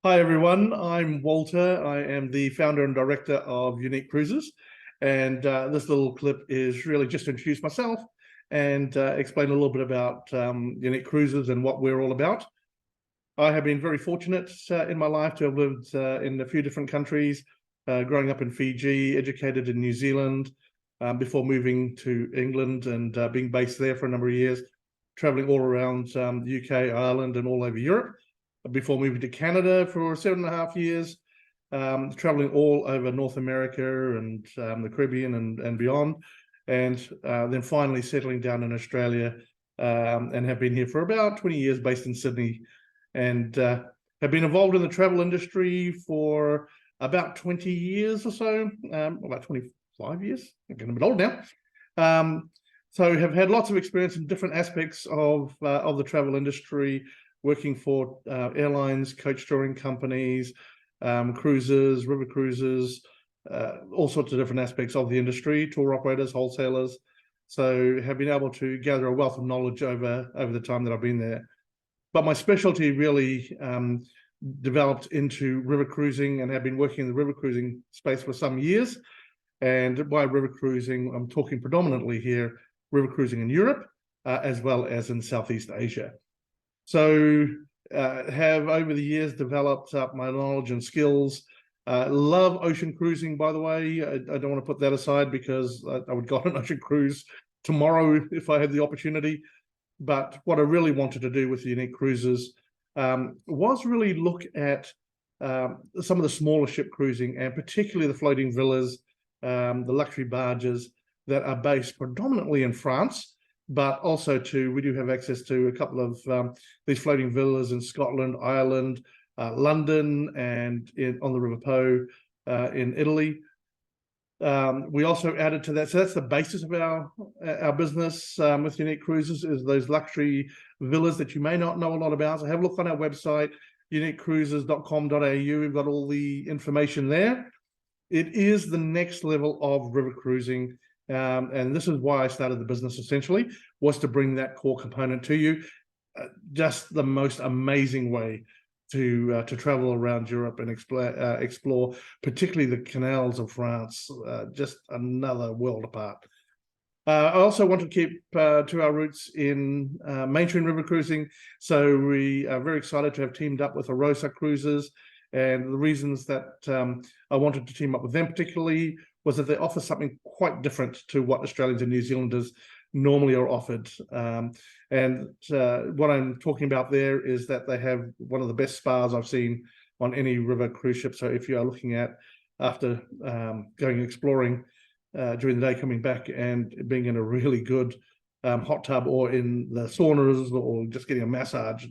Hi everyone, I'm Walter. I am the founder and director of Unique Cruises, and this little clip is really just to introduce myself and explain a little bit about Unique Cruises and what we're all about. I have been very fortunate in my life to have lived in a few different countries, growing up in Fiji, educated in New Zealand, before moving to England and being based there for a number of years, traveling all around the UK, Ireland, and all over Europe before moving to Canada for 7.5 years, traveling all over North America and the Caribbean and beyond, and then finally settling down in Australia, and have been here for about 20 years, based in Sydney, and have been involved in the travel industry for about 20 years or so, about 25 years. I'm getting a bit old now. So have had lots of experience in different aspects of the travel industry, working for airlines, coach touring companies, cruises, river cruises, all sorts of different aspects of the industry, tour operators, wholesalers. So have been able to gather a wealth of knowledge over the time that I've been there. But my specialty really developed into river cruising, and have been working in the river cruising space for some years. And by river cruising, I'm talking predominantly here, river cruising in Europe, as well as in Southeast Asia. So have over the years developed up my knowledge and skills. Love ocean cruising, by the way. I don't want to put that aside, because I would go on an ocean cruise tomorrow if I had the opportunity. But what I really wanted to do with the Unique Cruises was really look at some of the smaller ship cruising, and particularly the floating villas, the luxury barges that are based predominantly in France, but also we do have access to a couple of these floating villas in Scotland, Ireland, London, and on the River Po in Italy. We also added to that, so that's the basis of our business with Unique Cruises, is those luxury villas that you may not know a lot about. So have a look on our website, uniquecruises.com.au. We've got all the information there. It is the next level of river cruising. And this is why I started the business, essentially, was to bring that core component to you. Just the most amazing way to travel around Europe and explore particularly the canals of France, just another world apart. I also want to keep to our roots in mainstream river cruising. So we are very excited to have teamed up with Arosa Cruises. And the reasons that I wanted to team up with them particularly was that they offer something quite different to what Australians and New Zealanders normally are offered. And what I'm talking about there is that they have one of the best spas I've seen on any river cruise ship. So if you are looking at, after going exploring during the day, coming back and being in a really good hot tub, or in the saunas, or just getting a massage,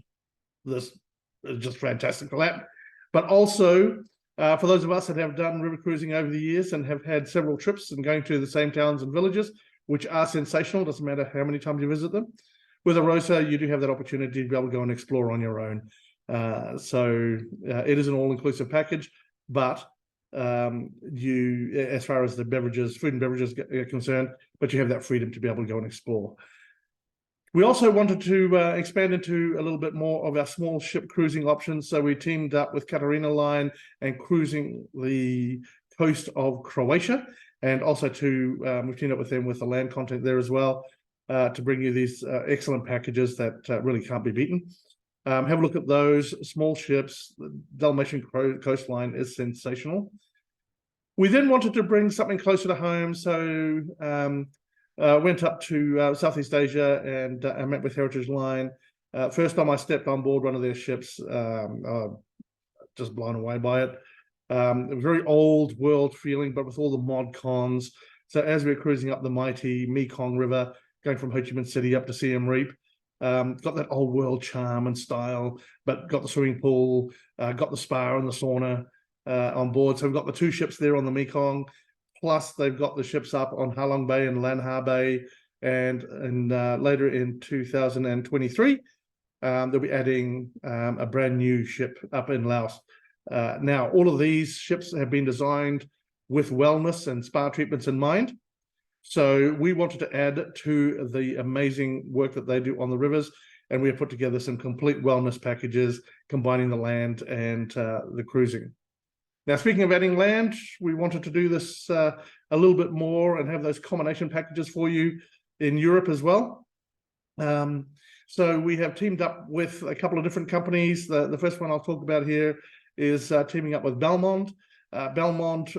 this is just fantastic for that. But also, for those of us that have done river cruising over the years and have had several trips and going to the same towns and villages, which are sensational, doesn't matter how many times you visit them, with Arosa, you do have that opportunity to be able to go and explore on your own. So it is an all-inclusive package, but as far as the beverages, food and beverages are concerned, but you have that freedom to be able to go and explore. We also wanted to expand into a little bit more of our small ship cruising options. So we teamed up with Katarina Line and cruising the coast of Croatia, and also we've teamed up with them with the land content there as well, to bring you these excellent packages that really can't be beaten. Have a look at those small ships. The Dalmatian coastline is sensational. We then wanted to bring something closer to home, so went up to Southeast Asia, and I met with Heritage Line. First time I stepped on board one of their ships, just blown away by it. A very old world feeling, but with all the mod cons. So as we're cruising up the mighty Mekong River, going from Ho Chi Minh City up to Siem Reap, got that old world charm and style, but got the swimming pool, got the spa and the sauna on board. So we've got the two ships there on the Mekong, plus they've got the ships up on Halong Bay and Lan Ha Bay, and later in 2023, they'll be adding a brand new ship up in Laos. Now, all of these ships have been designed with wellness and spa treatments in mind. So we wanted to add to the amazing work that they do on the rivers and we have put together some complete wellness packages combining the land and the cruising. Now, speaking of adding land, we wanted to do this a little bit more and have those combination packages for you in Europe as well. So we have teamed up with a couple of different companies. The first one I'll talk about here is teaming up with Belmond. Belmond,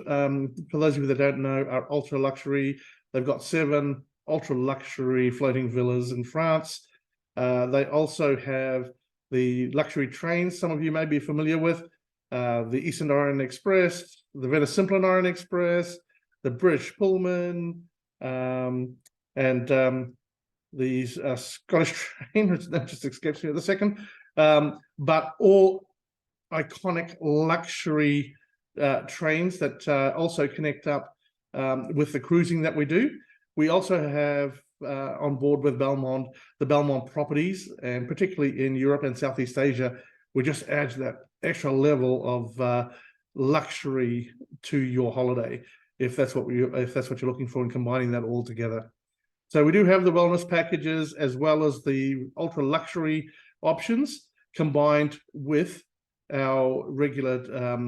for those of you that don't know, are ultra luxury. They've got 7 ultra luxury floating villas in France. They also have the luxury trains some of you may be familiar with, the Eastern Orient Express, the Venice Simplon Orient Express, the British Pullman, and the Scottish train, which just escapes me at the second, but all iconic luxury trains that also connect up with the cruising that we do. We also have on board with Belmond, the Belmond properties, and particularly in Europe and Southeast Asia, we just add that extra level of luxury to your holiday, if that's what you're looking for, and combining that all together. So we do have the wellness packages as well as the ultra luxury options combined with our regular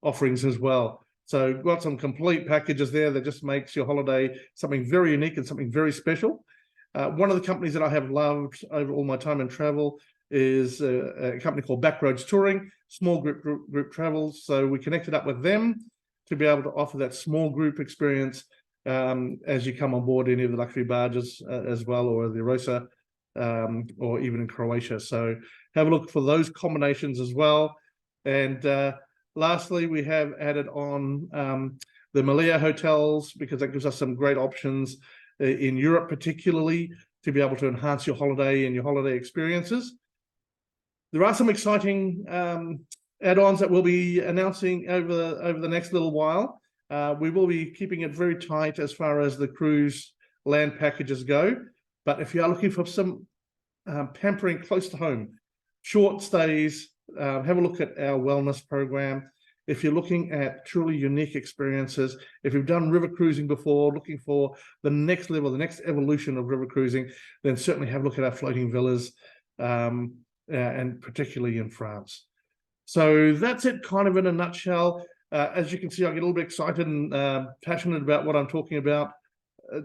offerings as well. So we've got some complete packages there that just makes your holiday something very unique and something very special. One of the companies that I have loved over all my time in travel is a company called Backroads Touring, small group travels. So we connected up with them to be able to offer that small group experience as you come on board any of the luxury barges as well, or the Rosa, or even in Croatia. So have a look for those combinations as well. And lastly, we have added on the Malia hotels, because that gives us some great options in Europe, particularly to be able to enhance your holiday and your holiday experiences. There are some exciting add-ons that we'll be announcing over the next little while. We will be keeping it very tight as far as the cruise land packages go. But if you are looking for some pampering close to home, short stays, have a look at our wellness program. If you're looking at truly unique experiences, if you've done river cruising before, looking for the next level, the next evolution of river cruising, then certainly have a look at our floating villas, and particularly in France. So that's it kind of in a nutshell. As you can see, I get a little bit excited and passionate about what I'm talking about.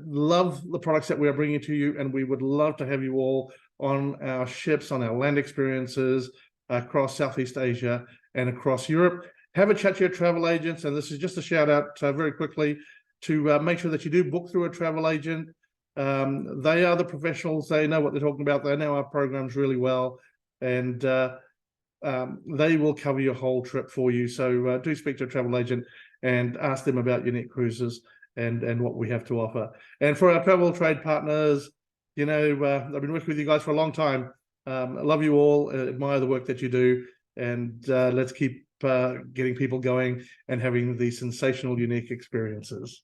Love the products that we are bringing to you, and we would love to have you all on our ships, on our land experiences across Southeast Asia and across Europe. Have a chat to your travel agents, and this is just a shout out very quickly to make sure that you do book through a travel agent. They are the professionals. They know what they're talking about. They know our programs really well, and they will cover your whole trip for you. So do speak to a travel agent and ask them about Unique Cruises and what we have to offer. And for our travel trade partners, you know, I've been working with you guys for a long time. I love you all, admire the work that you do, and let's keep getting people going and having these sensational, unique experiences.